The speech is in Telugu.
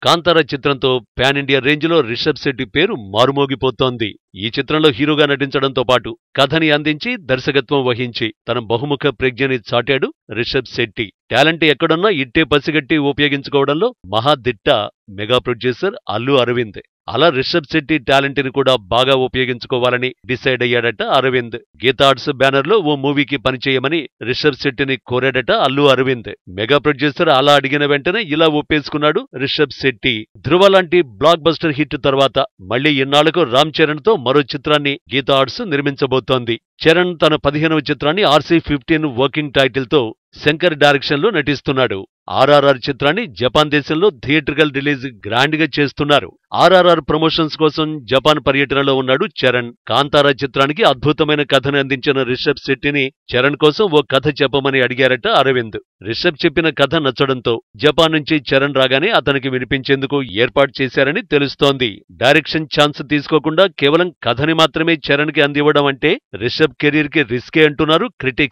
కాంతారా చిత్రంతో పాన్ ఇండియా రేంజ్ లో రిషబ్ శెట్టి పేరు మారుమోగిపోతోంది. ఈ చిత్రంలో హీరోగా నటించడంతో పాటు కథని అందించి దర్శకత్వం వహించి తన బహుముఖ ప్రజ్ఞని చాటాడు రిషబ్ శెట్టి. టాలెంట్ ఎక్కడున్నా ఇట్టే పసిగట్టి ఉపయోగించుకోవడంలో మహాదిట్ట మెగా ప్రొడ్యూసర్ అల్లు అరవింద్. అలా రిషబ్ శెట్టి టాలెంట్ ని కూడా బాగా ఉపయోగించుకోవాలని డిసైడ్ అయ్యాడట అరవింద్. గీతా ఆర్ట్స్ బ్యానర్ లో ఓ మూవీకి పనిచేయమని రిషబ్ శెట్టిని కోరాడట అల్లు అరవింద్. మెగా ప్రొడ్యూసర్ అలా అడిగిన వెంటనే ఇలా ఒప్పేసుకున్నాడు రిషబ్ శెట్టి. ధృవ లాంటి బ్లాక్ బస్టర్ హిట్ తర్వాత మళ్లీ ఇన్నాళ్లకు రామ్ చరణ్ తో మరో చిత్రాన్ని గీతా ఆర్ట్స్ నిర్మించబోతోంది. చరణ్ తన 15వ చిత్రాన్ని RC-15 వర్కింగ్ టైటిల్ తో శంకర్ డైరెక్షన్ లో నటిస్తున్నాడు. RRR చిత్రాన్ని జపాన్ దేశంలో థియేట్రికల్ రిలీజ్ గ్రాండ్ గా చేస్తున్నారు. RRR ప్రమోషన్స్ కోసం జపాన్ పర్యటనలో ఉన్నాడు చరణ్. కాంతారా చిత్రానికి అద్భుతమైన కథను అందించిన రిషబ్ శెట్టిని చరణ్ కోసం ఓ కథ చెప్పమని అడిగారట అరవింద్. రిషబ్ చెప్పిన కథ నచ్చడంతో జపాన్ నుంచి చరణ్ రాగానే అతనికి వినిపించేందుకు ఏర్పాటు చేశారని తెలుస్తోంది. డైరెక్షన్ ఛాన్స్ తీసుకోకుండా కేవలం కథని మాత్రమే చరణ్ కి అందివ్వడం అంటే రిషబ్ కెరీర్ కి రిస్కే అంటున్నారు క్రిటిక్స్.